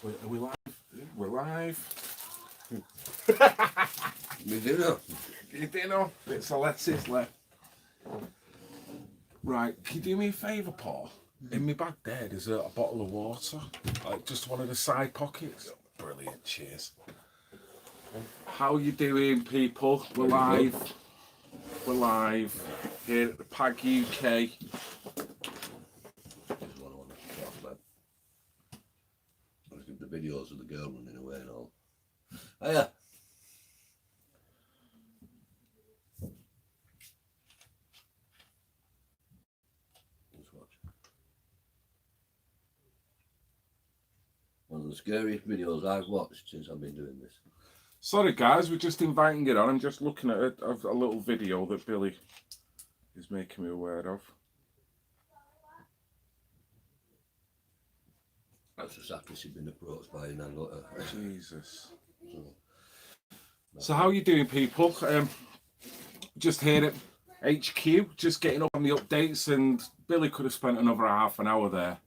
Are we live? We're live. We dinner. You dinner. Bits of lettuce left. Right, can you do me a favour, Paul? In my bag there's a bottle of water. Like just one of the side pockets. Brilliant, cheers. How you doing, people? We're live. We're live here at the Pag UK. The videos of the girl running away and all. Hiya. Let's watch. One of the scariest videos I've watched since I've been doing this. Sorry guys, we're just inviting it on. I'm just looking at a little video that Billy is making me aware of. That's just after she'd been approached by an angle. Jesus. So how you doing, people? Just here at HQ, just getting up on the updates, and Billy could have spent another half an hour there.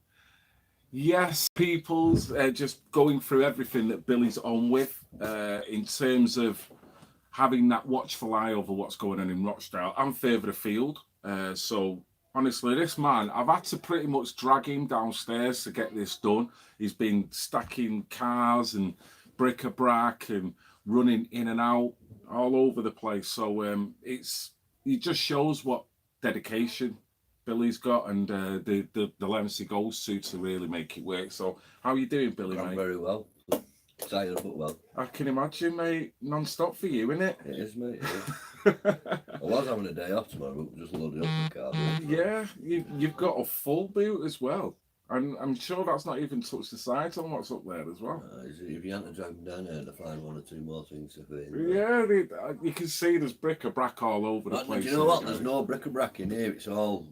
Yes, people's just going through everything that Billy's on with in terms of having that watchful eye over what's going on in Rochdale and further afield. So honestly, this man, I've had to pretty much drag him downstairs to get this done. He's been stacking cars and bric-a-brac and running in and out all over the place. So it just shows what dedication Billy's got and the lengths he goes to really make it work. So how are you doing, Billy, I'm mate? very well. Excited but well. I can imagine, mate. Non-stop for you, innit? It is, mate. It is. I was having a day off tomorrow, but just loaded up the car. Yeah, you've got a full boot as well. And I'm sure that's not even touched the sides on what's up there as well. If you hadn't dragged them down here to find one or two more things to fit in. Yeah, you can see there's bric-a-brac all over the place. Do you know what? There's no bric-a-brac in here. It's all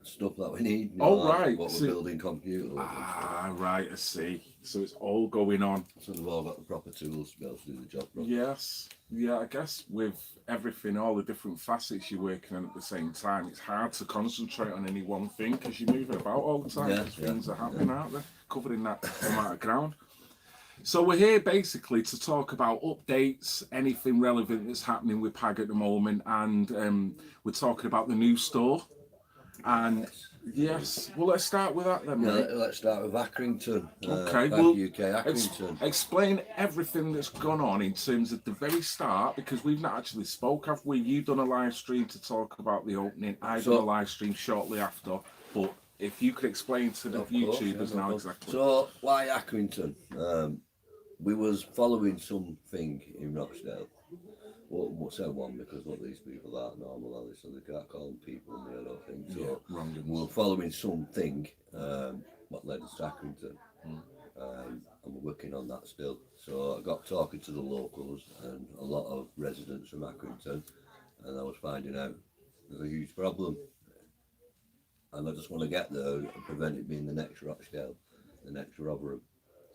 stuff that we need. You know, oh, like right. What we're building computers. Ah, right, I see. So it's all going on. So they've all got the proper tools to be able to do the job properly. Yes. Yeah, I guess with everything, all the different facets you're working on at the same time, it's hard to concentrate on any one thing because you're moving about all the time. Things are happening, aren't they? Covering that amount of ground. So we're here basically to talk about updates, anything relevant that's happening with Pag at the moment, and we're talking about the new store. And yes, well, let's start with that then, mate. Let's start with Accrington. Okay, Pag well, UK Accrington. Explain everything that's gone on in terms of the very start, because we've not actually spoke, have we? You've done a live stream to talk about the opening. I've done a live stream shortly after, but if you could explain to the YouTubers now exactly. So, why Accrington? We was following something in Rochdale. Well, we'll say one because what these people aren't normal, are they? So they can't call them people, I don't think. So we were following something what led us to Accrington, and we're working on that still. So I got talking to the locals and a lot of residents from Accrington, and I was finding out there's a huge problem, and I just want to get there and prevent it being the next Rochdale, the next Rotherham.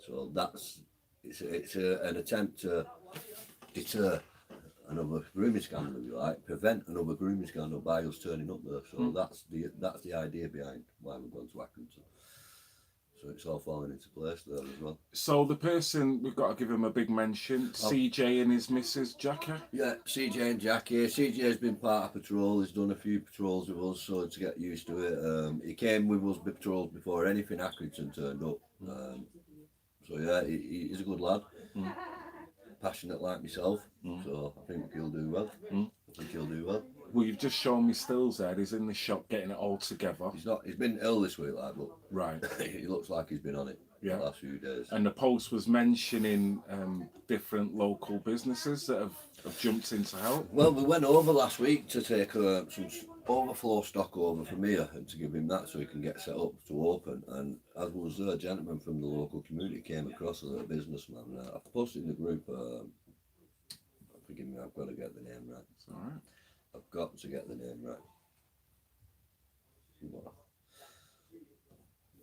So it's an attempt to deter another grooming scandal, if you like, prevent another grooming scandal by us turning up there. So that's the idea behind why we're going to Accrington. So it's all falling into place there as well. So the person, we've got to give him a big mention, CJ and his missus, Jackie. Yeah, CJ and Jackie. CJ's been part of patrol, he's done a few patrols with us, so to get used to it. He came with us patrols before anything Accrington turned up. So yeah, he's a good lad. Passionate like myself, so I think he'll do well. Well, you've just shown me stills there. He's in the shop getting it all together. He's been ill this week, like, but right. He looks like he's been on it the last few days. And the post was mentioning different local businesses that have jumped in to help. Well, we went over last week to take some overflow stock over from here and to give him that so he can get set up to open. And as was a gentleman from the local community came across as a businessman. I've posted in the group. Forgive me, I've got to get the name right. It's all right. I've got to get the name right.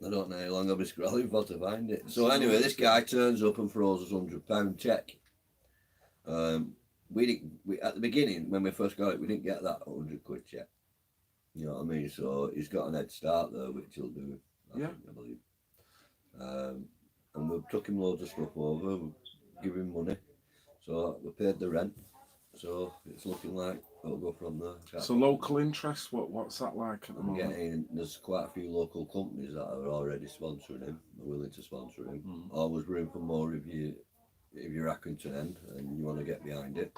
I don't know how long I'll be scrolling for to find it. So anyway, this guy turns up and throws us £100 check. We at the beginning when we first got it, we didn't get that £100 check. You know what I mean? So he's got an head start there, which he'll do I believe. And we took him loads of stuff over, we give him money. So we paid the rent. So it's looking like it'll go from there. So local interest, what's that like at the moment? There's quite a few local companies that are already sponsoring him, are willing to sponsor him. Always room for more if you're Accrington end and you want to get behind it.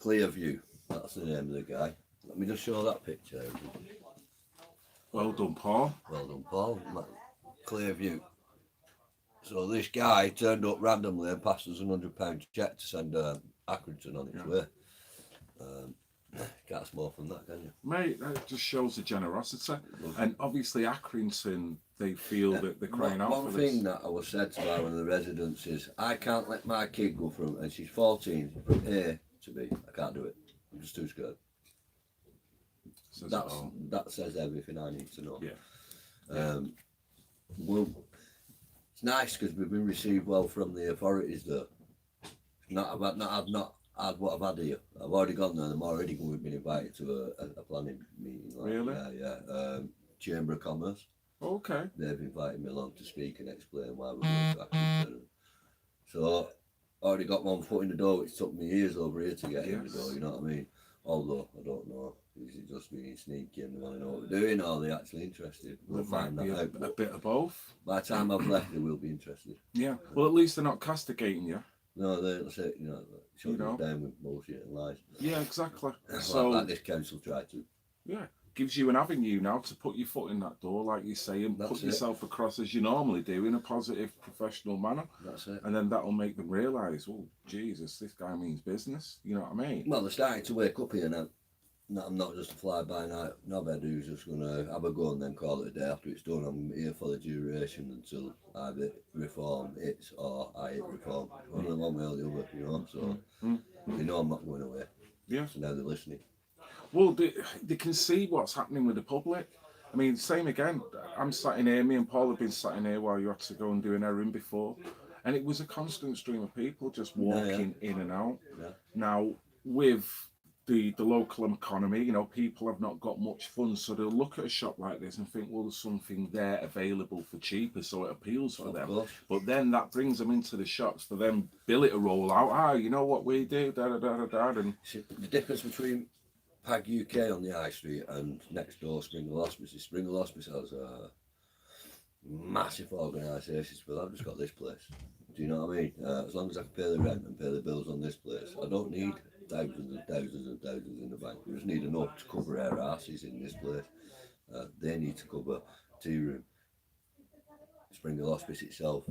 Clearview, that's the name of the guy. Let me just show that picture. Well done, Paul. Well done, Paul. Clearview. So this guy turned up randomly and passed us £100 cheque to send Accrington on its way. Can't ask more from that, can you? Mate, that just shows the generosity. And obviously Accrington, they feel that they're crying out for this. One thing that I was said to by one of the residents is, I can't let my kid go from, and she's 14, from A to B. I can't do it. I'm just too scared. That says everything I need to know. Yeah. Well, it's nice because we've been received well from the authorities there. I've not had what I've had here. I've already gone there and I'm already going to be invited to a planning meeting. Really? Yeah. Chamber of Commerce. Okay. They've invited me along to speak and explain why we're going to Accrington. So I already got one foot in the door, which took me years over here to get in the door, you know what I mean? Although, I don't know, is it just being sneaky and they want to know what we're doing, or are they actually interested? We'll find that out. A bit of both. By the time I've left, they will be interested. Yeah, well, at least they're not castigating you. No, they'll say, shut us down with bullshit and lies. Yeah, exactly. So, like this council tried to. Yeah, gives you an avenue now to put your foot in that door, like you say, and put yourself across as you normally do in a positive, professional manner. That's it. And then that'll make them realise, oh, Jesus, this guy means business. You know what I mean? Well, they're starting to wake up here now. I'm not just a fly-by-night knobhead who's just going to have a go and then call it a day after it's done. I'm here for the duration until either reform hits or I hit reform. Only one way or the other, you know, so they know I'm not going away. Yeah. So now they're listening. Well, they can see what's happening with the public. I mean, same again. I'm sat in here, me and Paul have been sat in here while you had to go and do an errand before. And it was a constant stream of people just walking in and out. Yeah. Now, with the local economy, you know, people have not got much funds, so they'll look at a shop like this and think, well, there's something there available for cheaper, so it appeals for them. Course. But then that brings them into the shops for them Billy to roll out. You know what we do, and See, the difference between Pag UK on the High Street and next door Springle Hospice is Springle Hospice has a massive organisation, but I've just got this place. Do you know what I mean? As long as I can pay the rent and pay the bills on this place, I don't need thousands and thousands and thousands in the bank. We just need enough to cover our asses in this place. They need to cover tea room, Springle Hospice itself,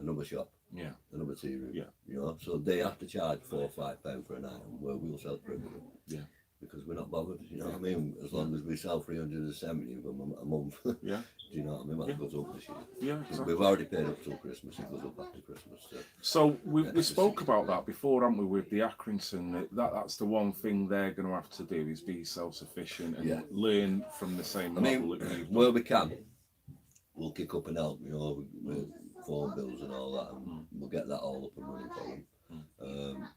another shop, another tea room. Yeah. You know, so they have to charge £4 or £5 for an item where we'll sell for everything. Yeah. Because we're not bothered, you know what I mean? As long as we sell 370 of them a month, do you know what I mean? That goes up this year. Yeah, exactly. We've already paid up till Christmas, it goes up after Christmas. So we spoke about that before, haven't we, with the Accrington? That's the one thing they're going to have to do is be self-sufficient and learn from the same model that you've done. Where we can, we'll kick up and help, you know, with phone bills and all that, and we'll get that all up and running for them.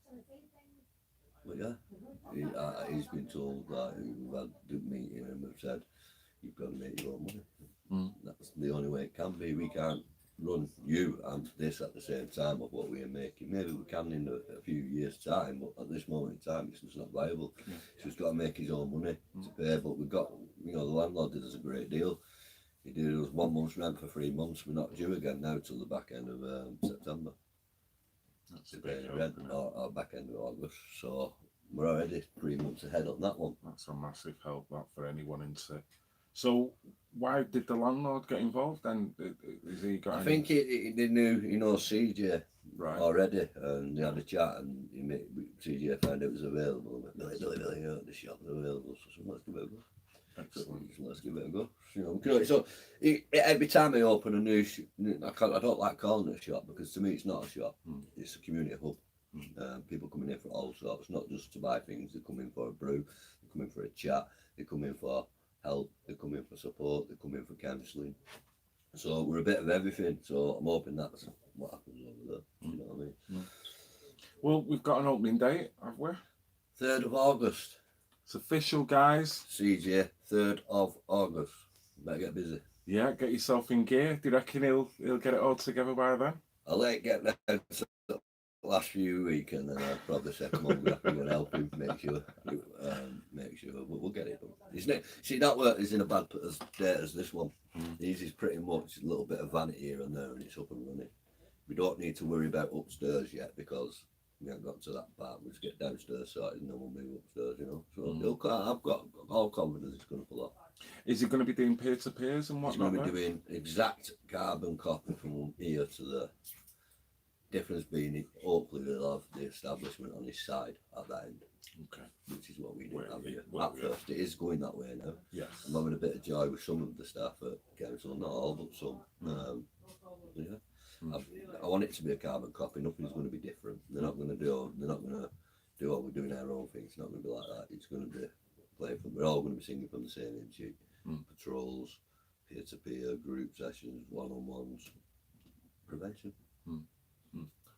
But yeah, he's been told that we've had the meeting and we've said, you've got to make your own money. That's the only way it can be. We can't run you and this at the same time of what we're making. Maybe we can in a few years' time, but at this moment in time, it's just not viable. He's just got to make his own money to pay. But we've got, you know, the landlord did us a great deal. He did us 1 month's rent for 3 months. We're not due again now till the back end of September. That's the rent or back end of August. So we're already 3 months ahead on that one. That's a massive help, that, for anyone into. So why did the landlord get involved then? Is he got? I think he knew, you know, CJ already, and they had a chat, and CJ found it was available. Billy, the shop's available. So let's give it a go. Excellent. So let's give it a go. You know, so every time I open a new, I don't like calling it a shop because to me it's not a shop. It's a community hub. People come in here for all sorts, not just to buy things. They come in for a brew, they come in for a chat, they come in for help, they come in for support, they come in for counselling. So we're a bit of everything. So I'm hoping that's what happens over there. You know what I mean? Well, we've got an opening date, have we? 3rd of August. It's official, guys. CJ, 3rd of August. better get busy. Yeah, get yourself in gear. Do you reckon he'll get it all together by then? I'll let it get round to the last few weeks, and then I'll probably say, come on, we have to go and help him, make sure, but we'll get it done. See, that work is in a bad state as this one. His is pretty much a little bit of vanity here and there, and it's up and running. We don't need to worry about upstairs yet, because we haven't got to that part. We just get downstairs sorted, and then we'll move upstairs, you know. So I've got all confidence it's going to pull off. Is he going to be doing peer-to-peers and He's whatnot? going to be doing exact carbon copy from here to there. Difference being, hopefully they'll have the establishment on his side at that end. Okay. Which is what we didn't have here. At first, it is going that way now. Yes. I'm having a bit of joy with some of the staff at council, not all, but some. I want it to be a carbon copy. Nothing's going to be different. They're not going to do what we're doing our own thing. It's not going to be like that. It's going to be playing from. We're all going to be singing from the same hymn sheet. Patrols, peer-to-peer, group sessions, one-on-ones, prevention.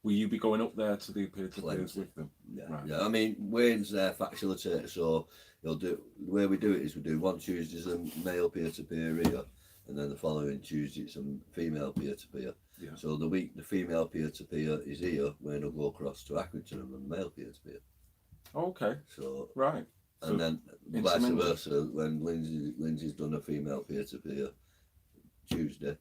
Will you be going up there to do peer-to-peers with them? Yeah, right. Yeah. I mean, Wayne's their facilitator, so he'll do. The way we do it is we do one Tuesday's a male peer-to-peer here, and then the following Tuesday it's a female peer-to-peer. Yeah. So the week the female peer-to-peer is here, Wayne will go across to Accrington and run male peer-to-peer. Okay. So right. And then vice versa, when Lindsay's done a female peer-to-peer Tuesday,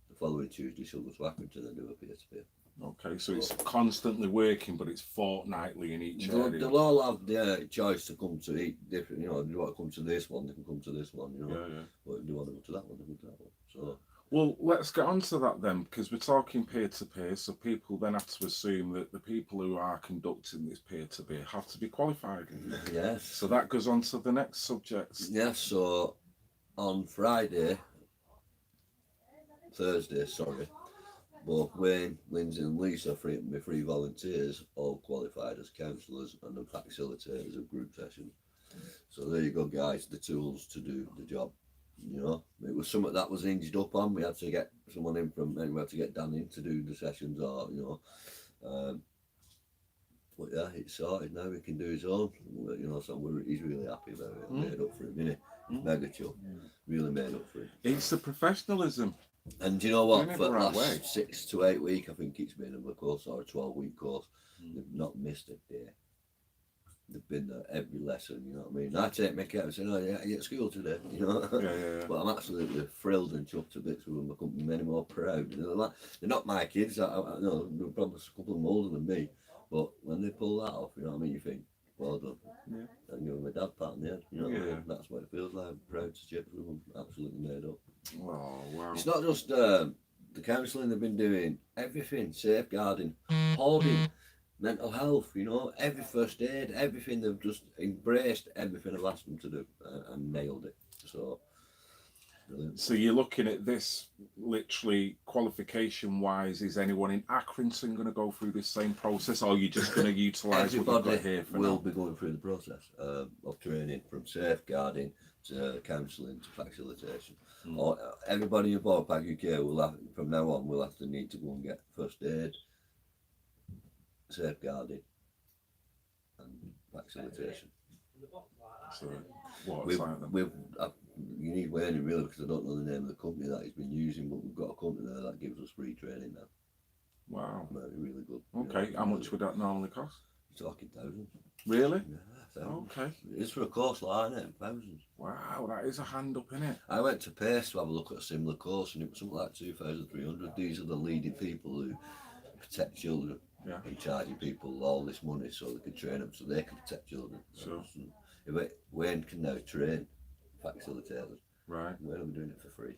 the following Tuesday she'll go to Accrington and do a peer-to-peer. Okay, so it's constantly working, but it's fortnightly in each area. They'll all have their choice to come to eat different, you know, if they want to come to this one, they can come to this one, you know. Yeah. But if they want to go to that one, they go to that one. So. Well, let's get on to that then, because we're talking peer-to-peer, so people then have to assume that the people who are conducting this peer-to-peer have to be qualified. Yes. So that goes on to the next subject. Yes, so on Thursday, both Wayne, Lindsay and Lisa are free volunteers, all qualified as counsellors and the facilitators of group sessions. So there you go, guys, the tools to do the job. You know, it was something that was hinged up on. We had to get someone in we had to get Dan in to do the sessions, or, you know. But yeah, it's sorted now, he can do his own. You know, so he's really happy about it. Made up for him, innit? Mega chill. Really made up for him. It's the professionalism. And do you know what? For the last 6 to 8 weeks, I think it's been a course, or a 12-week course. They've not missed a day. They've been there every lesson, you know what I mean? I take my care and say, "No, yeah, you're at school today," you know. Yeah. But I'm absolutely thrilled and chuffed to bits with them. I couldn't be many more proud. They're not my kids. I know they're probably a couple of them older than me. But when they pull that off, you know what I mean? You think, well done. Yeah. And give them a dad pat on the head. You know what I mean? That's what it feels like. Proud to chip with them. Absolutely made up. Oh, wow. It's not just the counselling they've been doing. Everything. Safeguarding. Hoarding. Mental health, you know, every first aid, everything. They've just embraced everything I've asked them to do and nailed it. So, brilliant. So you're looking at this literally qualification-wise. Is anyone in Accrington going to go through this same process, or are you just going to utilise what you've got here for will now? Be going through the process of training, from safeguarding to counselling to facilitation. Or everybody involved, Pag UK, will have, from now on, will have to need to go and get first aid, safeguarding and facilitation. So what's that then? You need Wayne really, because I don't know the name of the company that he's been using, but we've got a company there that gives us free training now. Wow. Really good. Okay, how much would that normally cost? You're talking thousands. Really? Yeah, thousands. Okay. It's for a course like that, thousands. Wow, that is a hand up, innit? I went to Pace to have a look at a similar course, and it was something like 2,300. These are the leading people who protect children. Yeah. And charging people all this money so they can train them, so they can protect children. Sure. Wayne can now train facilitators. Right. Wayne will be doing it for free.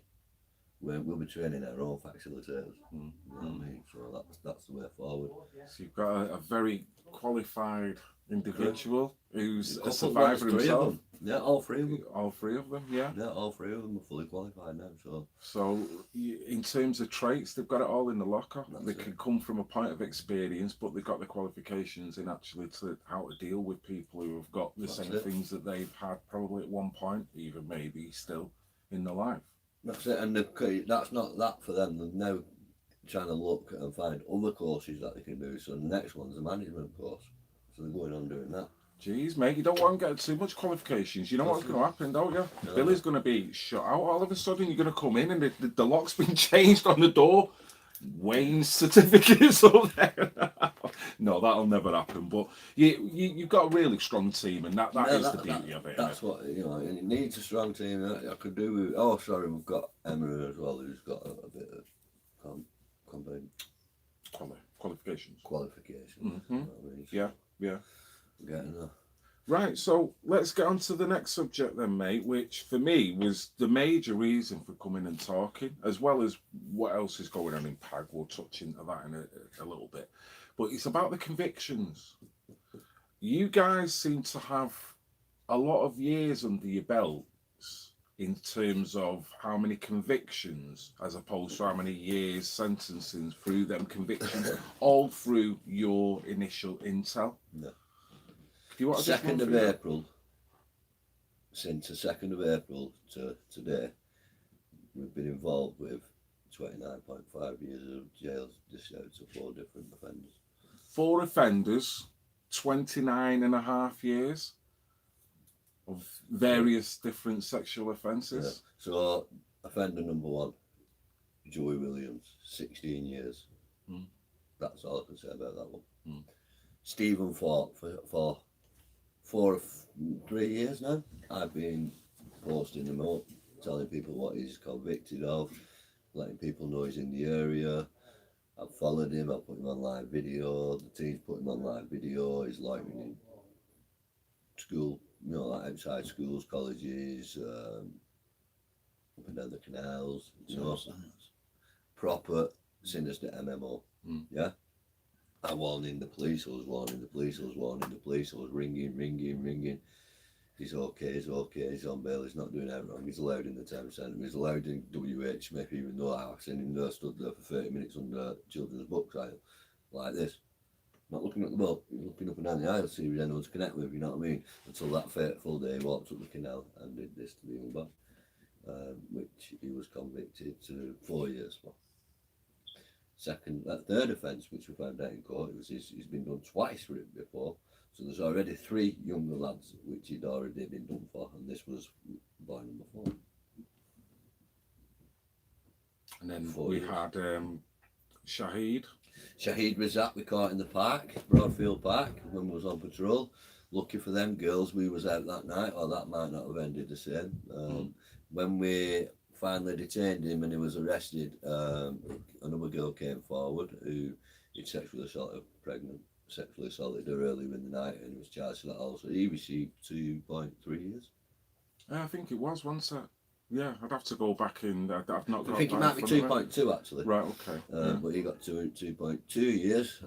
We'll be training our own facilitators. You know what I mean? So that's the way forward. So you've got a very qualified individual who's a survivor himself. Yeah, all three of them. All three of them, yeah. Yeah, all three of them are fully qualified now. So in terms of traits, they've got it all in the locker. They can come from a point of experience, but they've got the qualifications in actually to how to deal with people who have got the same things that they've had probably at one point, even maybe still in their life. That's it, and that's not that for them. They're now trying to look and find other courses that they can do. So the next one's a management course. So they're going on doing that. Jeez, mate, you don't want to get too much qualifications. You know what's going to happen, don't you? No. Billy's going to be shut out. All of a sudden, you're going to come in and the lock's been changed on the door. Wayne's certificates up there. No, that'll never happen. But you've got a really strong team, and that is the beauty of it. That's what, you know, it needs a strong team. I could do with, oh, sorry, we've got Emma as well, who's got a bit of Qualifications. qualifications. Mhm. You know what I mean? Yeah. Getting there. Right, so let's get on to the next subject then, mate, which for me was the major reason for coming and talking, as well as what else is going on in Pag. We'll touch into that in a little bit. But it's about the convictions. You guys seem to have a lot of years under your belts in terms of how many convictions, as opposed to how many years sentencing through them convictions, all through your initial intel. Yeah. Do you want to just 2nd run of through that? April, since the 2nd of April to today, we've been involved with 29.5 years of jail discharge to 4 different offenders. 4 offenders, 29.5 years of various different sexual offences. Yeah. So, offender number 1, Joey Williams, 16 years. Mm. That's all I can say about that one. Mm. Stephen Fort, for 3 years now, I've been posting him up, telling people what he's convicted of, letting people know he's in the area. I've followed him, I've put him on live video, the team's put him on live video, he's loitering in school, you know, like outside schools, colleges, up and down the canals, you know, proper sinister MMO. Mm. Yeah. I warning the police, I was warning the police, I was ringing. He's okay, he's on bail, he's not doing anything wrong, he's allowed in the town centre, he's allowed in WH Smith, even though I've seen him there, stood there for 30 minutes under children's books aisle, like this. Not looking at the book, he's looking up and down the aisle to see if there's anyone to connect with, you know what I mean? Until that fateful day he walked up the canal and did this to the young boy, which he was convicted to 4 years for. That third offence, which we found out in court, he's been done twice for it before. So there's already 3 younger lads which he'd already been done for, and this was boy number 4. And then we had Shahid. Shahid Razak we caught in the park, Broadfield Park, when we was on patrol. Lucky for them girls, we was out that night, or that might not have ended the same. When we finally detained him and he was arrested, another girl came forward who he'd sexually assaulted her earlier in the night, and he was charged for that also. He received 2.3 years. I think it was once. Yeah, I'd have to go back in. I've not got. I think it might be 2.2 actually. Right. Okay. But he got 2.2 years.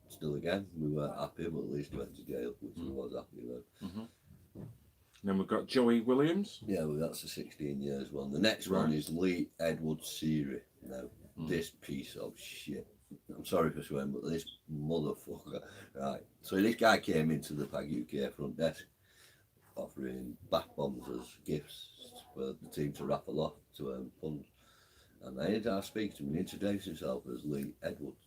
Still, again, we weren't happy, but at least he went to jail, which we was happy with. Then we've got Joey Williams. Yeah, well, that's a 16 years one. The next one is Lee Edward Seary. Now, this piece of shit. I'm sorry for swearing, but this motherfucker. Right. So this guy came into the Pag UK front desk offering bath bombs as gifts for the team to raffle off to earn funds. And I ended up speaking to him and introduced himself as Lee Edwards.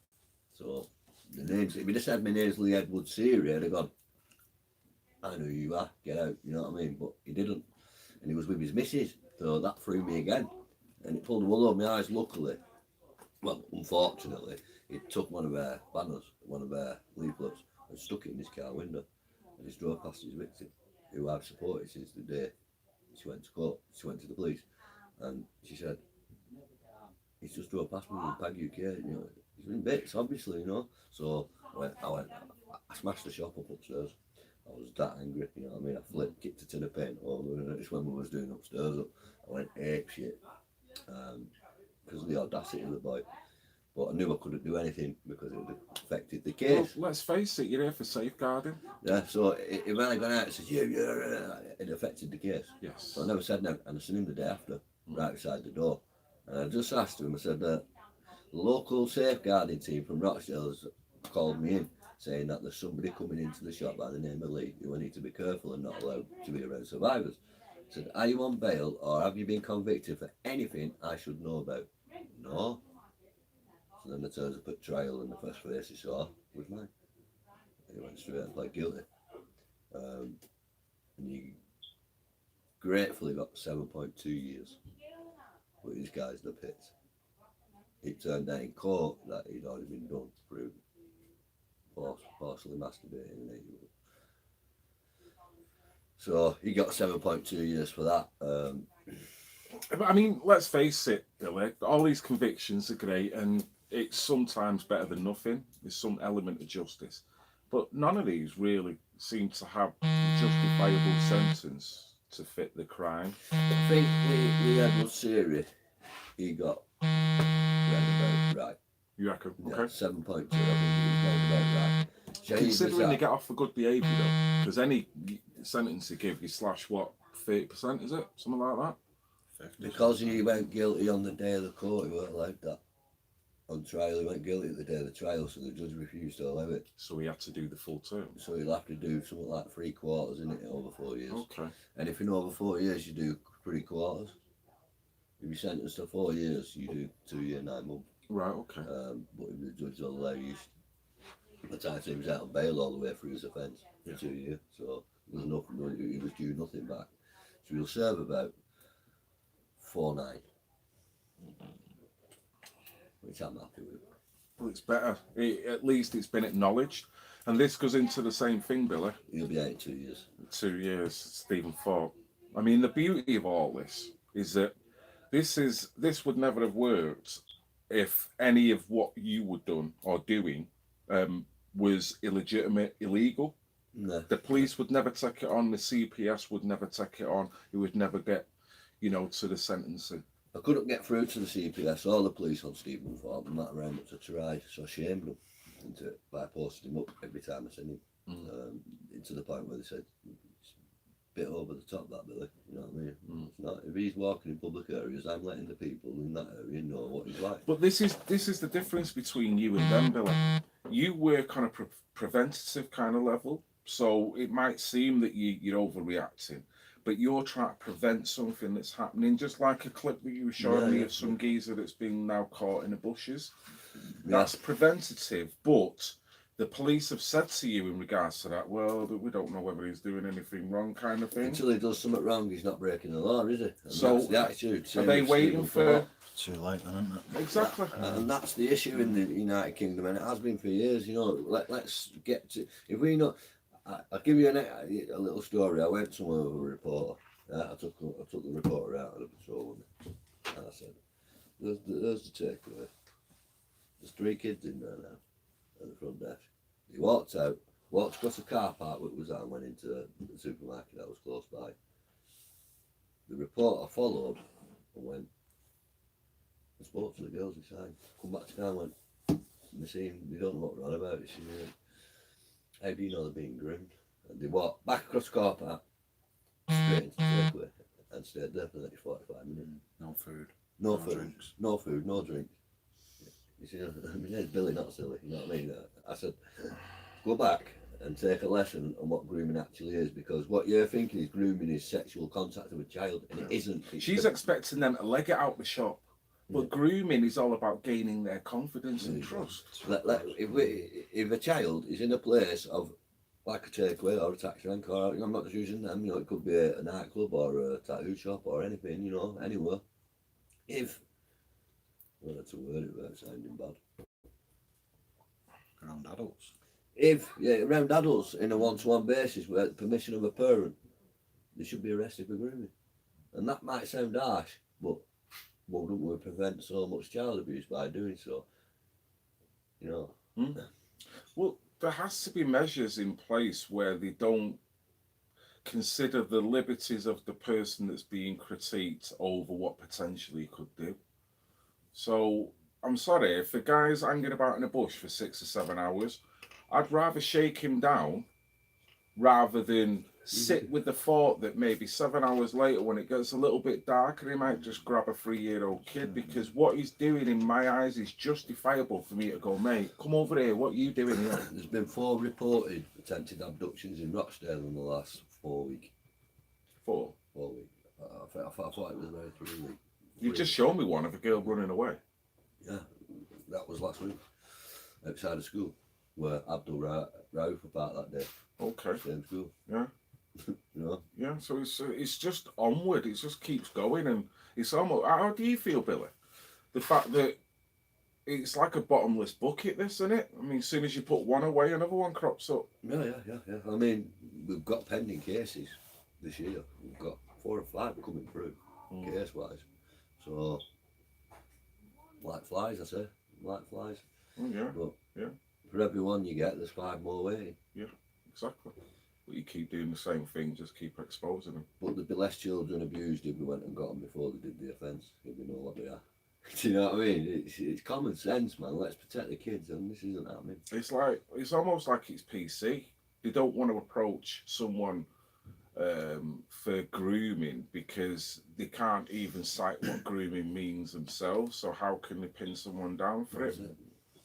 So the names, if he just said my name's Lee Edwards Seary, I'd have gone, I know who you are, get out, you know what I mean? But he didn't. And he was with his missus, so that threw me again. And it pulled the wool over my eyes, luckily. Well, unfortunately, he took one of our banners, one of our leaflets, and stuck it in his car window. And he drove past his victim, who I've supported since the day she went to court. She went to the police, and she said, he's just drove past me in Pag UK, you know. He's in bits, obviously, you know. So I smashed the shop up upstairs. I was that angry, you know what I mean? I kicked a tin of paint over, and it's when we was doing upstairs up. I went ape shit because of the audacity of the boy. But I knew I couldn't do anything because it would have affected the case. Well, let's face it, you're here for safeguarding. Yeah, so when I got out, it says, yeah, it affected the case. Yes. So I never said no, and I seen him the day after, right beside the door. And I just asked him, I said, the local safeguarding team from Rochdale's called me in, saying that there's somebody coming into the shop by the name of Lee who I need to be careful and not allowed to be around survivors. I said, are you on bail or have you been convicted for anything I should know about? No. So then it turns up at trial and the first face he saw was mine. He went straight and pled guilty. And he gratefully got 7.2 years. But this guy's the pits. It turned out in court that he'd already been done through partially masturbating and 8 years. So he got 7.2 years for that. I mean, let's face it, Billy, all these convictions are great and it's sometimes better than nothing. There's some element of justice. But none of these really seem to have a justifiable sentence to fit the crime. I think Lee Edward Seary, he got round about right. You reckon? Yeah, Okay. 7.2, I think he was round about right. Considering they get off for good behaviour though, because any sentence they give, you slash what, 30%, is it? Something like that? Because he went guilty on the day of the court, he weren't allowed that. On trial, he went guilty at the day of the trial, so the judge refused to allow it. So he had to do the full term. So he'll have to do something like 3/4 in it over 4 years. Okay. Anything over 4 years, you do 3/4. If you're sentenced to 4 years, you do 2 years, 9 months. Right, okay. But if the judge will allow you, by the time he was out on bail all the way through his offence, for 2 years. So there's nothing, he was due nothing back. So he'll serve about 4/9. Which I'm happy with. Well, it's better. At least it's been acknowledged. And this goes into the same thing, Billy. He'll be out in 2 years. 2 years, Stephen Thorpe. I mean, the beauty of all this is that this would never have worked if any of what you were done or doing was illegitimate, illegal. No. The police would never take it on. The CPS would never take it on. It would never get, to the sentencing. I couldn't get through to the CPS or the police on Stephen Thorpe, no matter how much I tried, so I shamed them into it by posting him up every time I seen him. To the point where they said, it's a bit over the top, that Billy, you know what I mean? It's not, if he's walking in public areas, I'm letting the people in that area know what he's like. But this is the difference between you and them, Billy. You work on a preventative kind of level, so it might seem that you're overreacting. But you're trying to prevent something that's happening, just like a clip that you were showing me of some geezer that's been now caught in the bushes. That's preventative, but the police have said to you in regards to that, well, we don't know whether he's doing anything wrong, kind of thing. Until he does something wrong, he's not breaking the law, is he? And so that's the attitude. Are they waiting for... Too late then, isn't it? Exactly. And that's the issue in the United Kingdom, and it has been for years, let's get to... If we know... I'll give you a little story. I went somewhere with a reporter. I took the reporter out of the patrol with me. And I said, there's the takeaway. There's 3 kids in there now at the front desk. He walked out, walked across the car park that was out and went into the supermarket that was close by. The reporter followed and went and spoke to the girls inside. Come back to car and went, Machine, they don't know what we're on about. She went, how do you know they're being groomed? And they walked back across the car park, straight into the takeaway, and stayed there for the next 45 minutes. No food. No No food, drinks. no food, no drinks. You see, I mean, it's Billy, not silly, you know what I mean? I said, go back and take a lesson on what grooming actually is, because what you're thinking is grooming is sexual contact with a child, and it isn't. She's expecting them to leg it out the shop. But grooming is all about gaining their confidence and trust. If a child is in a place of, like a takeaway or a taxi rank, or I'm not just using them, it could be a nightclub or a tattoo shop or anything, anywhere. Well, that's a word, it without sounding bad. Around adults. Around adults in a one-to-one basis with the permission of a parent, they should be arrested for grooming. And that might sound harsh, but wouldn't we prevent so much child abuse by doing so? Well, there has to be measures in place where they don't consider the liberties of the person that's being critiqued over what potentially could do. So, I'm sorry, if the guy's hanging about in a bush for 6 or 7 hours, I'd rather shake him down rather than sit with the thought that maybe 7 hours later, when it gets a little bit darker, he might just grab a 3-year-old kid, because what he's doing in my eyes is justifiable for me to go, mate, come over here, what are you doing here? There's been 4 reported attempted abductions in Rochdale in the last 4 weeks. 4? 4 weeks. I thought it was about 3 weeks. You've just shown me one of a girl running away. Yeah, that was last week, outside of school. where Abdul Rauf were part that day. Okay. Same school. Yeah. You know? Yeah. So it's just onward. It just keeps going, and it's almost. How do you feel, Billy? The fact that it's like a bottomless bucket, this, isn't it? I mean, as soon as you put one away, another one crops up. Yeah. I mean, we've got pending cases this year. We've got 4 or 5 coming through, case-wise. So, like flies, I say. Like flies. Oh, yeah. But yeah. For every one you get, there's 5 more waiting. Yeah, exactly. But you keep doing the same thing, just keep exposing them. But there'd be less children abused if we went and got them before they did the offence, if we know what they are. Do you know what I mean? It's common sense, man. Let's protect the kids, and this isn't happening. It's almost like it's PC. They don't want to approach someone for grooming because they can't even cite what grooming means themselves. So how can they pin someone down for That's it? it.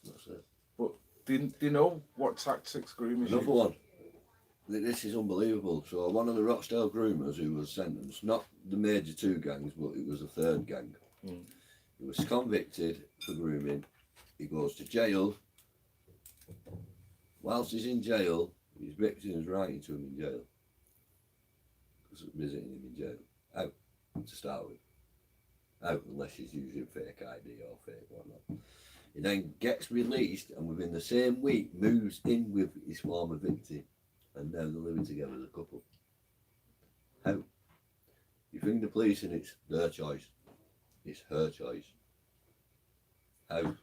That's it. But they know what tactics groomers Another use. one. This is unbelievable. So one of the Rochdale groomers who was sentenced, not the major 2 gangs, but it was a 3rd gang. He was convicted for grooming. He goes to jail. Whilst he's in jail, his victim's writing to him in jail. Visiting him in jail. Out, to start with. Out, unless he's using fake ID or fake whatnot. He then gets released and within the same week moves in with his former victim. And now they're living together as a couple. How? You think the police and it's their choice. It's her choice. How?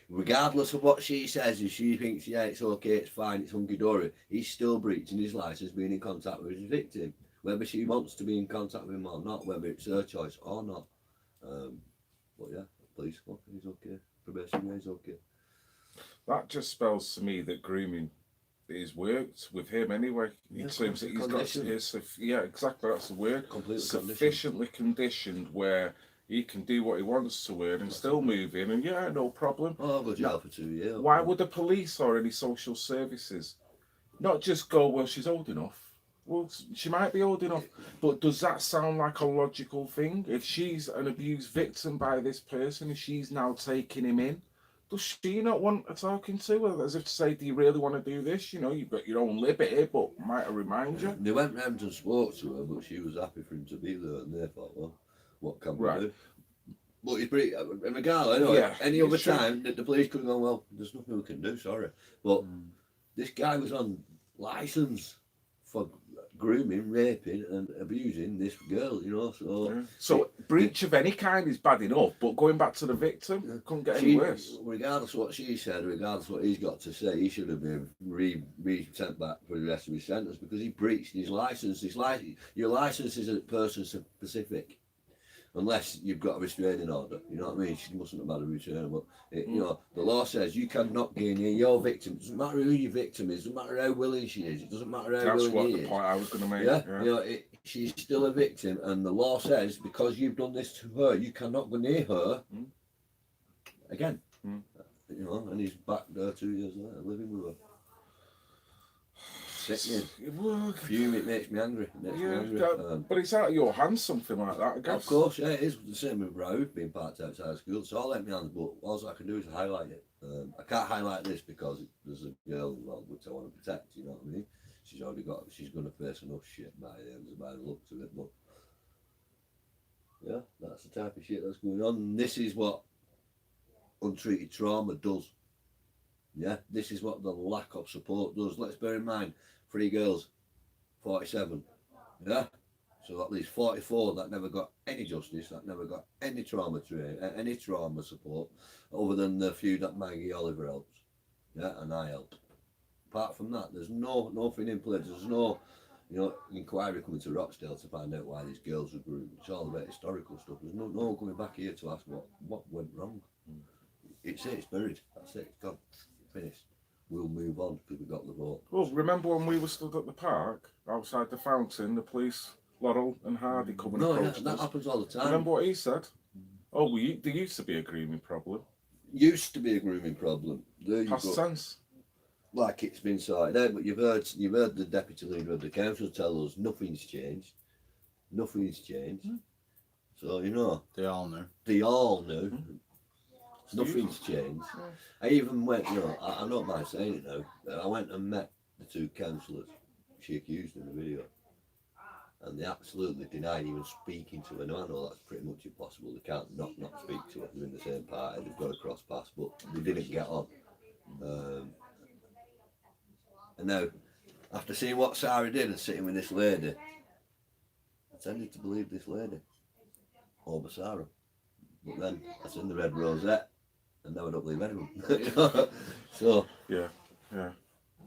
Regardless of what she says, if she thinks, yeah, it's okay, it's fine, it's hunky-dory, he's still breaching his licence, being in contact with his victim. Whether she wants to be in contact with him or not, whether it's her choice or not. But yeah, police, well, he's okay. Probation, yeah, he's okay. That just spells to me that grooming is worked with him anyway. In terms that he's got his, yeah, exactly, that's the word. Completely sufficiently conditioned where he can do what he wants to earn and still move in, and yeah, no problem. Oh, I'll go to jail for 2 years. Why would the police or any social services not just go, well, she's old enough? Well, she might be old enough, but does that sound like a logical thing? If she's an abused victim by this person, if she's now taking him in, does she not want a talking to? As if to say, do you really want to do this? You know, you've got your own liberty, but might I remind you? They went round and spoke to her, but she was happy for him to be there, and they thought, well, what can we do? But he's pretty, regardless, anyway, any other time, the police could have gone, well, there's nothing we can do, sorry. But this guy was on licence for grooming, raping and abusing this girl, you know, so... Yeah. So breach of any kind is bad enough, but going back to the victim, couldn't get any worse. Regardless of what she said, regardless of what he's got to say, he should have been sent back for the rest of his sentence because he breached his licence. Your licence isn't person specific. Unless you've got a restraining order, you know what I mean? She mustn't have had a restraining order. You know, the law says you cannot get near your victim. It doesn't matter who your victim is, it doesn't matter how willing she is, it doesn't matter how willing he is. That's what the point I was going to make. Yeah? You know, she's still a victim, and the law says because you've done this to her, you cannot go near her again. You know, and he's back there 2 years later, living with her. Sickening. It makes me angry. But it's out of your hands, something like that, I guess. Of course, yeah, it is the same with Raouf being parked outside school. It's all out my hands, but all I can do is highlight it. I can't highlight this because there's a girl involved which I want to protect, you know what I mean? She's going to face enough shit by the looks of it, but yeah, that's the type of shit that's going on. And this is what untreated trauma does. Yeah, this is what the lack of support does. Let's bear in mind, 3 girls, 47. Yeah, so at least 44 that never got any justice, that never got any trauma training, any trauma support, other than the few that Maggie Oliver helps. Yeah, and I help. Apart from that, there's nothing in place. There's no, inquiry coming to Rochdale to find out why these girls were groomed. It's all about historical stuff. There's no one coming back here to ask what went wrong. It's buried. That's it. It's gone. Finished. We'll move on because we got the vote. Well, remember when we were stood at the park outside the fountain, the police, Laurel and Hardy coming approached us? That happens all the time. Remember what he said? Oh, there used to be a grooming problem. Used to be a grooming problem. Past tense. Like it's been sorted out, but you've heard the deputy leader of the council tell us nothing's changed. Nothing's changed. So they all knew. They all knew. Nothing's changed. I even went, I don't mind saying it now. I went and met the two councillors she accused in the video, and they absolutely denied even speaking to her. Now I know that's pretty much impossible. They can't not speak to her. They're in the same party. They've got to cross paths, but they didn't get on. And now, after seeing what Sarah did and sitting with this lady, I tended to believe this lady over Sarah. But then I seen the red rosette, and now I don't believe anyone. So yeah.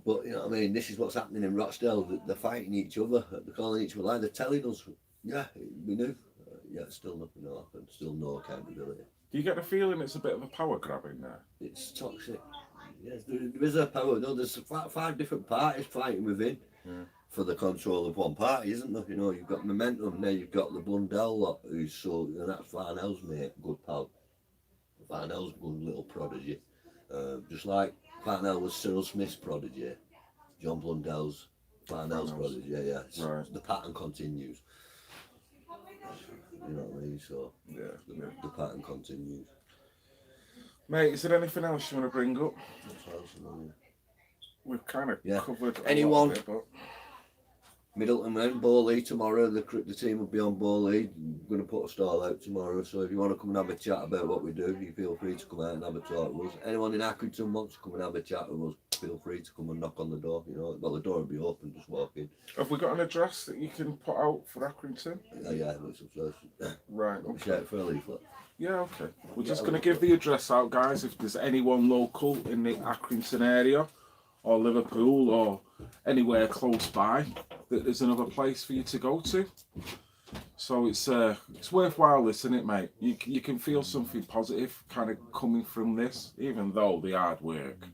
But you know what I mean, this is what's happening in Rochdale. They're fighting each other, they're calling each other lie, they're telling us, yeah, we knew. Yeah, still nothing will happen, still no accountability. Do you get the feeling it's a bit of a power grab in there? It's toxic. Yes, there is a power. No, there's five different parties fighting within for the control of one party, isn't there? You know, you've got Momentum, now you've got the Blundell lot, who's so, and that's Farnell's mate, good pal. Farnell's good little prodigy. Just like Farnell was Cyril Smith's prodigy, John Blundell's Farnell's prodigy, yeah. Right. The pattern continues. You know what I mean? So, the pattern continues. Mate, is there anything else you want to bring up? We've kind of covered anyone. A lot of it, but... Middleton and Bowley tomorrow, the team will be on Bowley. We're going to put a stall out tomorrow, so if you want to come and have a chat about what we do, you feel free to come out and have a talk with us. Anyone in Accrington wants to come and have a chat with us, feel free to come and knock on the door. You know, well, the door will be open, just walk in. Have we got an address that you can put out for Accrington? Yeah, it's upstairs. Right, okay. Shout for a leaflet. Yeah, okay. We're just going to give the address out, guys, if there's anyone local in the Accrington area, or Liverpool, or anywhere close by, that there's another place for you to go to. So it's worthwhile, isn't it, mate? You can feel something positive kind of coming from this, even though the hard work,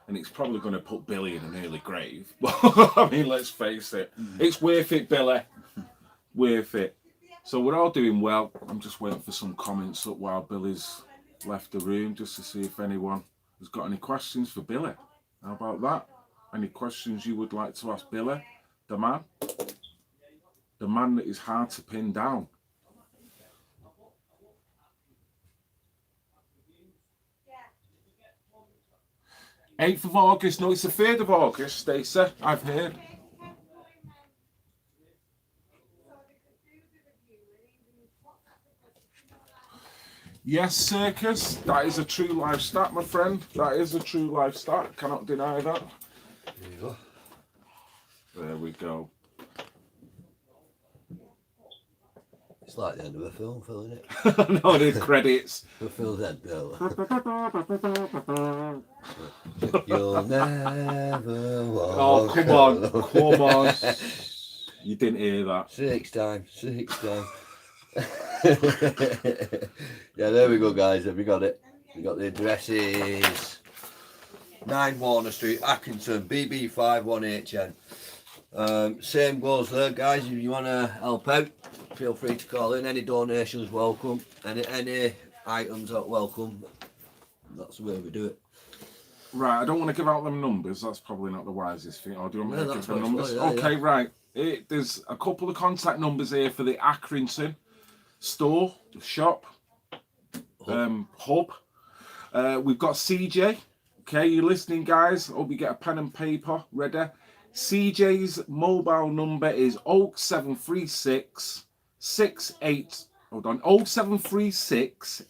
and it's probably going to put Billy in an early grave. But I mean, let's face it, it's worth it, Billy. Worth it. So we're all doing well. I'm just waiting for some comments up while Billy's left the room, just to see if anyone has got any questions for Billy. How about that? Any questions you would like to ask Billy, the man? The man that is hard to pin down. '8th of August, no, it's the 3rd of August, Stacey, I've heard. Yes, Circus, that is a true live stat, my friend. That is a true live stat, cannot deny that. There you go. There we go. It's like the end of a film, Phil, isn't it? No, the credits. For Phil's head, Bill. You'll never walk. Oh, come on. You didn't hear that. Six times. Yeah, there we go, guys. Have we got it? We got the addresses. 9 Warner Street, Accrington, BB51HN. Same goes there, guys. If you want to help out, feel free to call in. Any donations welcome. Any items are welcome. That's the way we do it. Right, I don't want to give out them numbers. That's probably not the wisest thing. Or do you want me to give them numbers? Yeah, okay, yeah. Right. There's a couple of contact numbers here for the Accrington store, shop, hub. We've got CJ. Okay, you listening, guys? Hope you get a pen and paper ready. CJ's mobile number is 0736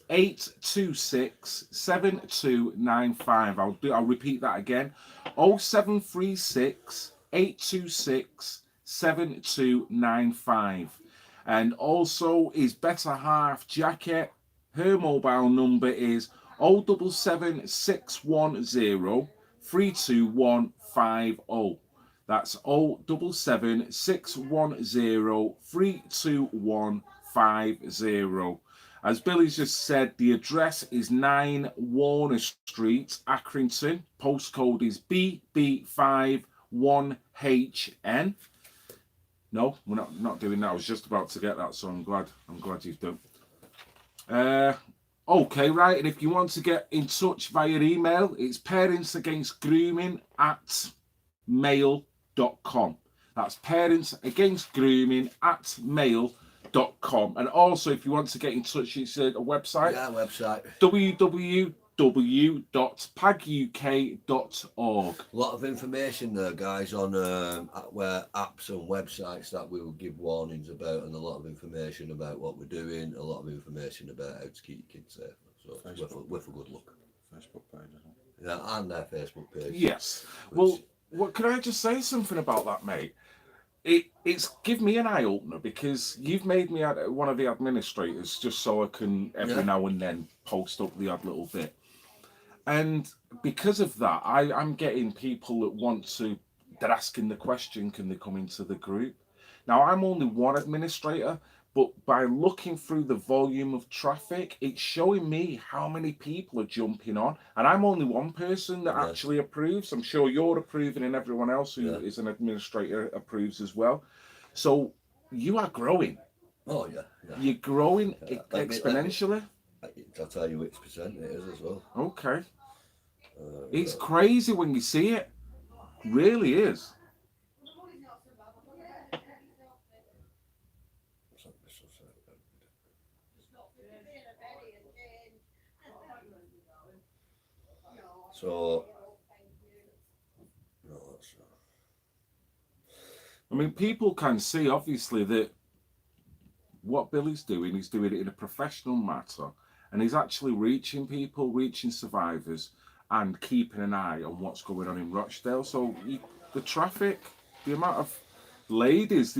826 7295. I'll repeat that again. 0736 826 7295. And also his better half jacket, her mobile number is 077 32150. That's 077 32150. As Billy's just said, the address is 9 Warner Street, Accrington. Postcode is BB51HN. No, we're not doing that. I was just about to get that, so I'm glad you've done. Okay, right, and if you want to get in touch via email, it's parentsagainstgrooming@mail.com. That's parentsagainstgrooming@mail.com. And also, if you want to get in touch, it's a website. Yeah, website. www.parentsagainstgrooming.com. www.paguk.org. A lot of information there, guys, on where apps and websites that we will give warnings about, and a lot of information about what we're doing, a lot of information about how to keep your kids safe. So with a good look. Facebook page, isn't it? Yeah, and their Facebook page. Yes. Well, could I just say something about that, mate? It's give me an eye opener, because you've made me one of the administrators just so I can every now and then post up the odd little bit. And because of that, I'm getting people that they're asking the question, can they come into the group? Now, I'm only one administrator, but by looking through the volume of traffic, it's showing me how many people are jumping on. And I'm only one person that actually approves. I'm sure you're approving, and everyone else who is an administrator approves as well. So you are growing. Oh, yeah. You're growing exponentially. I'll tell you which percent it is as well. Okay. It's crazy when you see it. Really is. So, I mean, people can see, obviously, that what Billy's doing, he's doing it in a professional matter, and he's actually reaching people, reaching survivors, and keeping an eye on what's going on in Rochdale. So the traffic, the amount of ladies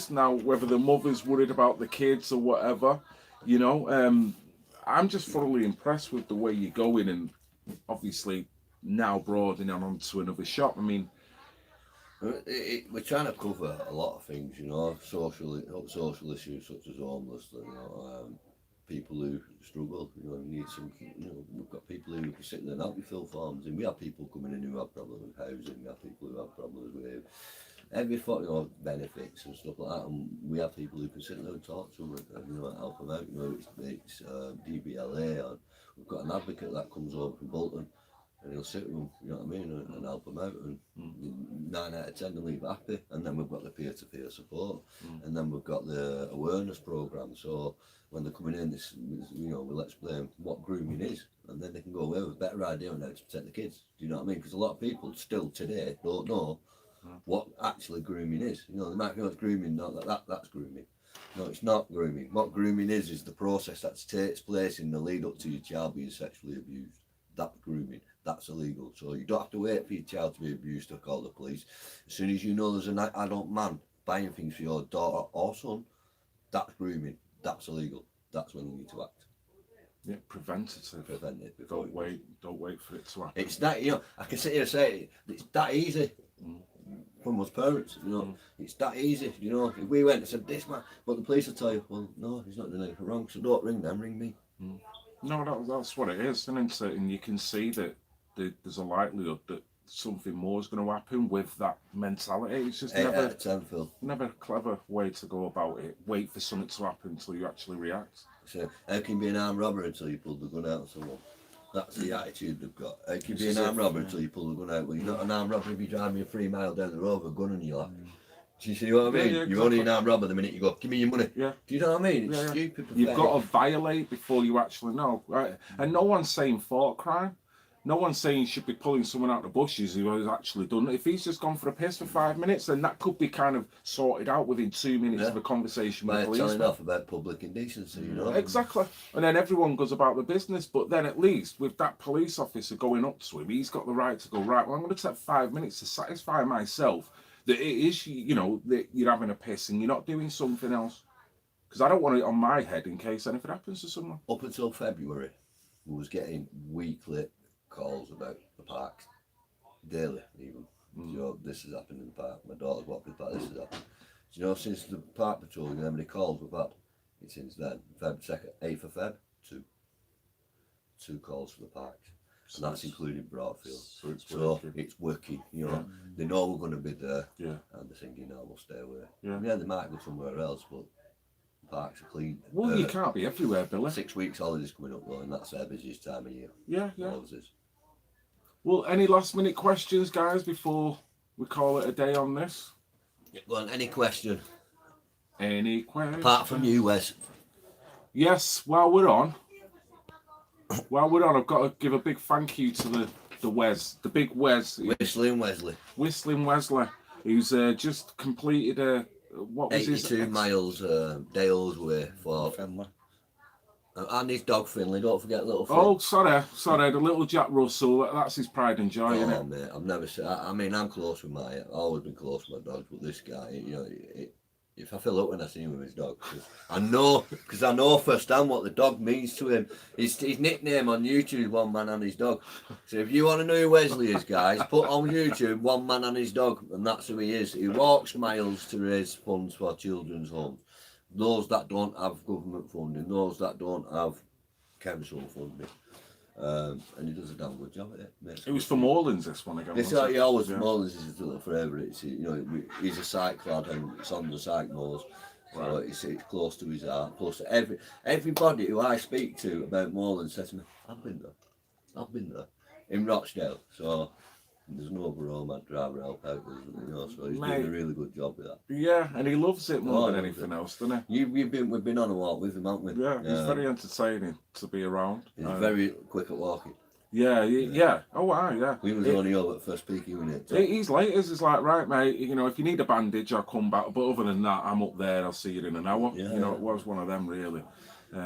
now, whether the mother's worried about the kids or whatever, I'm just thoroughly impressed with the way you're going, and obviously now broadening onto another shop. I mean, we're trying to cover a lot of things, social issues such as homelessness, people who struggle, you need some, we've got people who can sit there and help you fill forms, and we have people coming in who have problems with housing, we have people who have problems with everything, benefits and stuff like that, and we have people who can sit there and talk to them and help them out. It's DBLA, and we've got an advocate that comes over from Bolton, and he'll sit with them, and help them out, and 9 out of 10 they leave happy. And then we've got the peer-to-peer support, and then we've got the awareness programme. So when they're coming in, we'll explain what grooming is, and then they can go away with a better idea on how to protect the kids. Do you know what I mean? Because a lot of people still today don't know what actually grooming is. They might know it's grooming, that's grooming. No, it's not grooming. What grooming is the process that takes place in the lead up to your child being sexually abused. That's grooming. That's illegal. So you don't have to wait for your child to be abused to call the police. As soon as you know there's an adult man buying things for your daughter or son, that's grooming. That's illegal. That's when you need to act. Yeah, preventative. Prevent it. Don't wait for it to happen. It's that, I can sit here and say it's that easy. From us parents, it's that easy. If we went and said this man, but the police will tell you, well, no, he's not doing anything wrong, so don't ring them, ring me. No, that's what it is, isn't it? And you can see that there's a likelihood that something more is going to happen with that mentality. It's just never a clever way to go about it. Wait for something to happen until you actually react. So how can you be an armed robber until you pull the gun out on someone? That's the attitude they've got. How can you be an armed robber until you pull the gun out? Well, you're not an armed robber if you drive me a 3 mile down the road with a gun in your lap. Do you see what I mean? Yeah, you're only an armed robber the minute you go, give me your money. Yeah. Do you know what I mean? It's stupid. You've got to violate before you actually know, right? And no one's saying thought crime. No one's saying you should be pulling someone out of the bushes who has actually done it. If he's just gone for a piss for 5 minutes, then that could be kind of sorted out within 2 minutes of a conversation with police. Telling off about public indecency, Exactly. And then everyone goes about the business, but then at least with that police officer going up to him, he's got the right to go, right, well, I'm going to take 5 minutes to satisfy myself that it is, that you're having a piss and you're not doing something else. Because I don't want it on my head in case anything happens to someone. Up until February, we was getting weekly calls about the parks, daily even. This has happened in the park, my daughter's walked in the park, this has happened. Since the park patrol, how many calls we've had? Since then, 8th of Feb, two calls for the parks. And that's including Broadfield. So it's working, They know we're going to be there, and they're thinking, no, we'll stay away. Yeah, they might go somewhere else, but the parks are clean. Well, you can't be everywhere, Billy. 6 weeks holidays coming up though, and that's their busiest time of year. Yeah. Always is. Well, any last minute questions, guys, before we call it a day on this? Go on, any question? Any questions? Apart from you, Wes. Yes, while we're on, while we're on, I've got to give a big thank you to the big Wes, Whistling Wesley. Whistling Wesley, who's just completed a what was 82 miles Dales way for Finley. and his dog Finley. Don't forget little Finn. Oh, sorry, the little Jack Russell. That's his pride and joy, isn't Oh it? mate, I've never seen. I mean, I'm close with I've always been close with my dogs, but this guy, if I feel up when I see him with his dog, because I know firsthand what the dog means to him. His nickname on YouTube is One Man and His Dog. So if you want to know who Wesley is, guys, put on YouTube One Man and His Dog, and that's who he is. He walks miles to raise funds for children's homes, those that don't have government funding, those that don't have council funding. And he does a damn good job at it. It was for Morlands, this one again. It's like he always Morlands is his little favourite. He's a psych lad and it's on the psych moors. So it's close to his heart. Plus everybody who I speak to about Morlands says to me, I've been there. In Rochdale. So there's no other romance driver help out, so he's doing a really good job with that. Yeah, and he loves it more than anything else, doesn't he? We've been on a walk with him, haven't we? Yeah, he's very entertaining to be around. He's very quick at walking. Yeah. Oh wow, yeah. We was only over at first peak, wasn't it? He's late. He's like, right, mate. If you need a bandage, I'll come back. But other than that, I'm up there. I'll see you in an hour. Yeah. It was one of them really.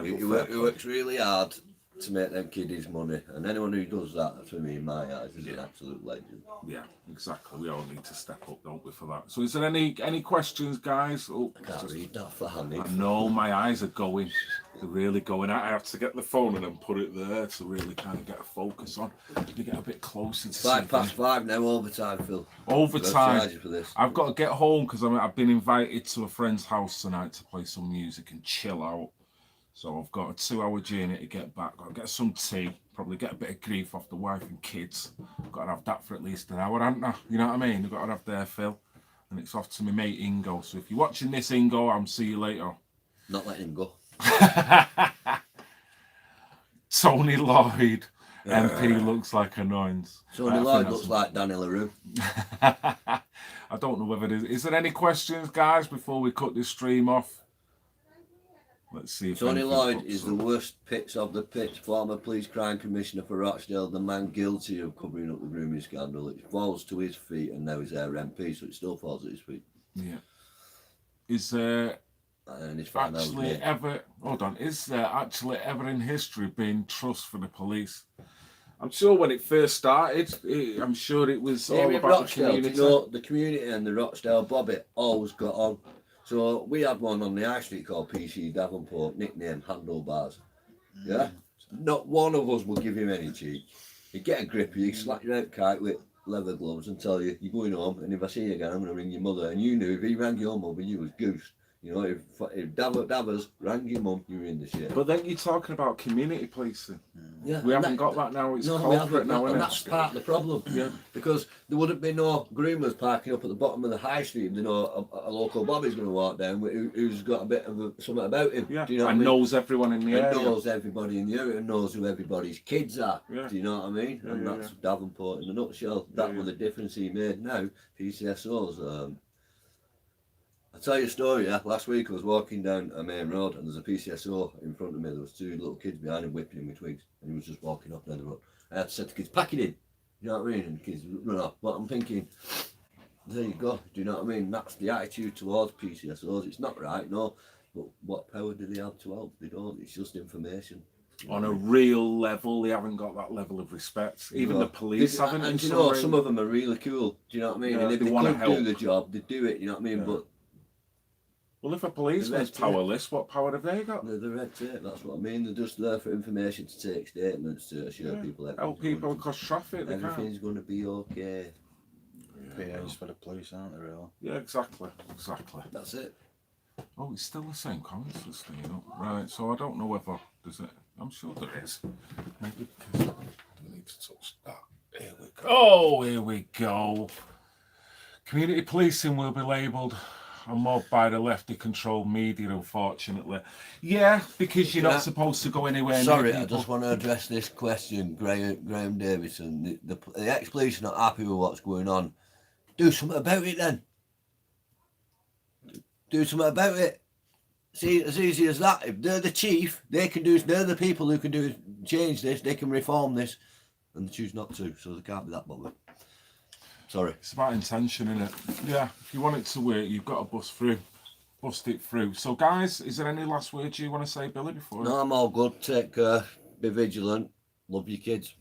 He works really hard to make them kiddies money, and anyone who does that, for me, in my eyes, is an absolute legend. Yeah, exactly. We all need to step up, don't we, for that? So, is there any questions, guys? Oh, I can't read that for Hanny. I know my eyes are going. They're really going. I have to get the phone and then put it there to really kind of get a focus on. To get a bit closer to 5:05 now, overtime, Phil. Overtime. For this. I've got to get home because I've been invited to a friend's house tonight to play some music and chill out. So I've got a 2-hour journey to get back. Got to get some tea, probably get a bit of grief off the wife and kids. Got to have that for at least an hour, haven't I? You know what I mean? I've got to have their fill. And it's off to my mate Ingo. So if you're watching this, Ingo, I'll see you later. Not letting him go. Tony Lloyd, MP, looks like annoyance. Tony Lloyd looks like Danny LaRue. I don't know whether it is. Is there any questions, guys, before we cut this stream off? Let's see. Tony Lloyd is the worst pits of the pits, former police crime commissioner for Rochdale, the man guilty of covering up the grooming scandal. It falls to his feet, and now he's our MP, so it still falls at his feet. Yeah. Is there actually ever in history been trust for the police? I'm sure when it first started, I'm sure it was all about Rochdale, the community. The community and the Rochdale Bobby always got on. So we had one on the high street called PC Davenport, nicknamed Handlebars. Yeah? Not one of us would give him any cheek. He'd get a grip, he'd slap you out kite with leather gloves and tell you, you're going home, and if I see you again, I'm going to ring your mother. And you knew if he rang your mum, you was goose. If Davers rang your mum, you were in the shit. But then you're talking about community policing. Yeah, we haven't got that now. It's corporate now, and that's part of the problem. Yeah. Because there wouldn't be no groomers parking up at the bottom of the high street. A local Bobby's going to walk down who's got a bit of something about him. Yeah. Do you know and knows everyone in the area. Knows everybody in the area and knows who everybody's kids are. Yeah. Do you know what I mean? Yeah, and that's Davenport in a nutshell. That was the difference he made now. PCSOs. I'll tell you a story, yeah. Last week I was walking down a main road and there's a PCSO in front of me. There was 2 little kids behind him whipping him with twigs and he was just walking up down the road. I had to say to the kids, pack it in. You know what I mean? And the kids run off. But I'm thinking, there you go. Do you know what I mean? That's the attitude towards PCSOs. It's not right, no. But what power do they have to help? They don't. It's just information. On a real level, they haven't got that level of respect. Even the police haven't. And you know, some of them are really cool. Do you know what I mean? Yeah, and if they they want to could help. do the job, they do it. You know what I mean? Yeah. But well, if a policeman's powerless, what power have they got? they're the red tape. That's what I mean. They're just there for information, to take statements, to assure people. Help people across traffic. Everything's going to be okay. PAs for the police, aren't they, really? Yeah, exactly. That's it. Oh, it's still the same comments for staying up. Right, so I don't know whether there's it. I'm sure there is. Maybe because we need to touch that. Here we go. Oh, here we go. Community policing will be labelled a mob by the lefty-controlled media, unfortunately. Yeah, because you're not supposed to go anywhere. Sorry, I just want to address this question, Graham Davison. The ex-police are not happy with what's going on. Do something about it then. Do something about it. See, as easy as that. If they're the chief, they're the people who can do change this, they can reform this, and they choose not to, so they can't be that bothered. Sorry. It's about intention, isn't it? Yeah, if you want it to work, you've got to bust it through. So, guys, is there any last words you want to say, Billy, before? No, I'm all good. Take care. Be vigilant. Love your kids.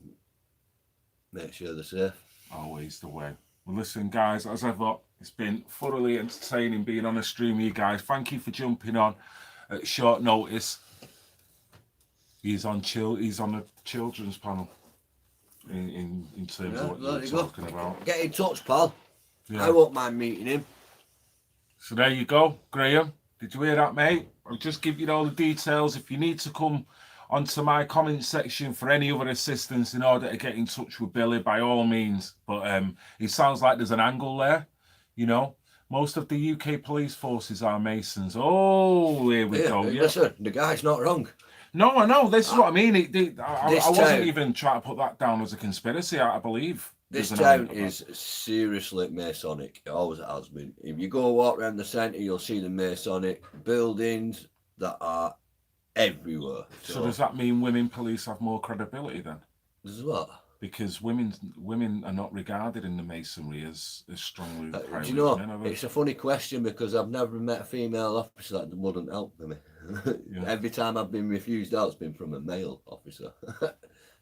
Make sure they're safe. Always the way. Well, listen, guys, as ever, it's been thoroughly entertaining being on a stream with you guys. Thank you for jumping on at short notice. He's on a children's panel in terms of what you're talking about. Get in touch, pal. Yeah. I won't mind meeting him. So there you go, Graham. Did you hear that, mate? I'll just give you all the details. If you need to come onto my comment section for any other assistance in order to get in touch with Billy, by all means. But it sounds like there's an angle there, you know. Most of the UK police forces are Masons. Oh, here we go. Yeah. Listen, the guy's not wrong. No, I know. This is what I mean. I wasn't even trying to put that down as a conspiracy. I believe. This town is seriously Masonic. It always has been. If you go walk around the centre, you'll see the Masonic buildings that are everywhere. So does that mean women police have more credibility then? This is what? Because women are not regarded in the Masonry as strongly. Do you know? It's a funny question because I've never met a female officer that wouldn't help me. Yeah. Every time I've been refused out, it's been from a male officer.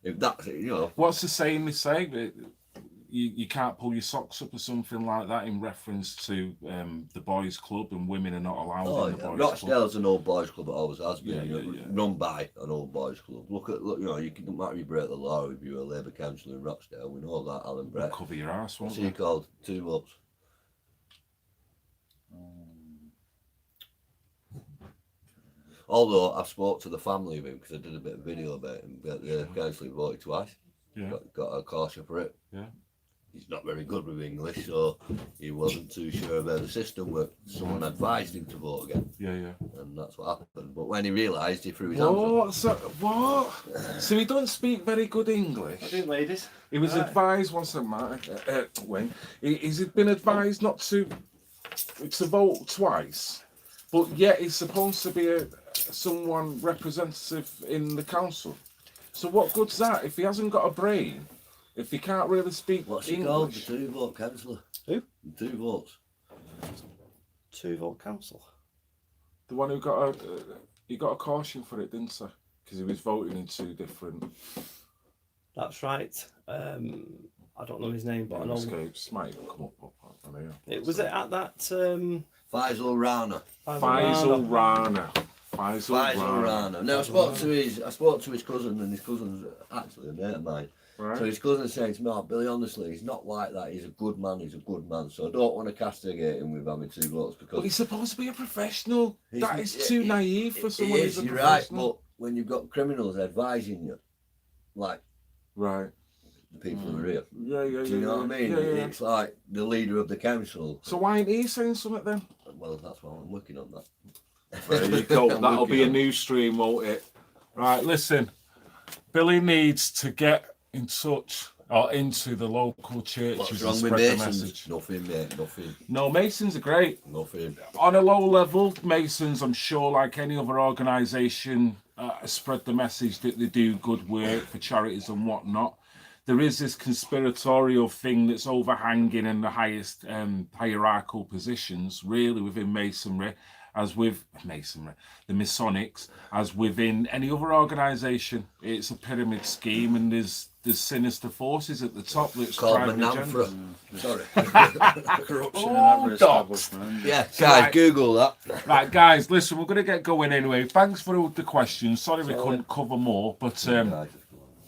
If that's it, you know. What's the saying they say? You can't pull your socks up or something like that in reference to the boys' club, and women are not allowed in the boys' club. Rochdale's an old boys' club. It always has been. Yeah. Run by an old boys' club. Look, you know, you don't matter if you break the law if you're a Labour councillor in Rochdale. We know that, Alan Brett. Cover your ass, won't What's he called? 2 votes. Although I spoke to the family of him because I did a bit of video about him. But the councillor voted twice. Yeah. Got a caution for it. Yeah. He's not very good with English, so he wasn't too sure about the system worked. Someone advised him to vote again. Yeah. And that's what happened. But when he realised, he threw his hands up. What? So he doesn't speak very good English. I do, ladies. He was advised once a Wayne. He's been advised not to vote twice, but yet he's supposed to be someone representative in the council. So what good's that if he hasn't got a brain? If he can't really speak What's English? he called? The 2 vote councillor. Who? 2 votes. 2 vote council. The one who got a caution for it, didn't he? Because he was voting in 2 different. That's right. I don't know his name, but I know. Escapes might even come up. It was it at that. Faisal Rana. Faisal Rana. Faisal Rana. Now I spoke to his cousin, and his cousin's actually a mate of mine. Right. So his cousin saying to me, "Oh, Billy, honestly, he's not like that. He's a good man. He's a good man. So I don't want to castigate him with having 2 votes because." But he's supposed to be a professional. That is too naive for someone who's a you're professional. right, but when you've got criminals advising you, like right, the people who are here, yeah. do you know what I mean? Yeah. It's like the leader of the council. So why ain't he saying something then? Well, that's why I'm working on that. There you go. That'll be a new stream, won't it? Right, listen. Billy needs to get in touch or into the local churches What's and wrong with spread the Masons? message. Nothing, mate. Nothing. No, Masons are great. Nothing. On a low level, Masons, I'm sure, like any other organisation, spread the message that they do good work for charities and whatnot. There is this conspiratorial thing that's overhanging in the highest hierarchical positions, really, within Masonry, as with the Masonics, as within any other organisation. It's a pyramid scheme, and there's sinister forces at the top that's driving agendas. Sorry. Corruption and other establishment. Yeah, guys, Google that. Right, guys, listen, we're going to get going anyway. Thanks for all the questions. Sorry we couldn't cover more, but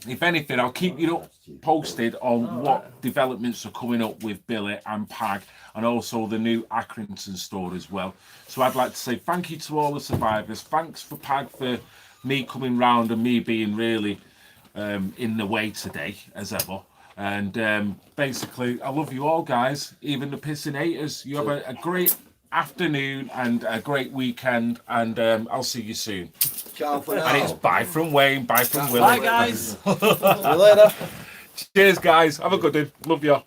if anything, I'll keep you posted on what developments are coming up with Billy and Pag, and also the new Accrington store as well. So I'd like to say thank you to all the survivors. Thanks for Pag for me coming round and me being really in the way today, as ever. And basically, I love you all, guys, even the pissing haters. You have a great afternoon and a great weekend, and I'll see you soon. Ciao for now. And it's bye from Wayne, bye from Willie. Bye, guys. See you later. Cheers, guys. Have a good one. Love you.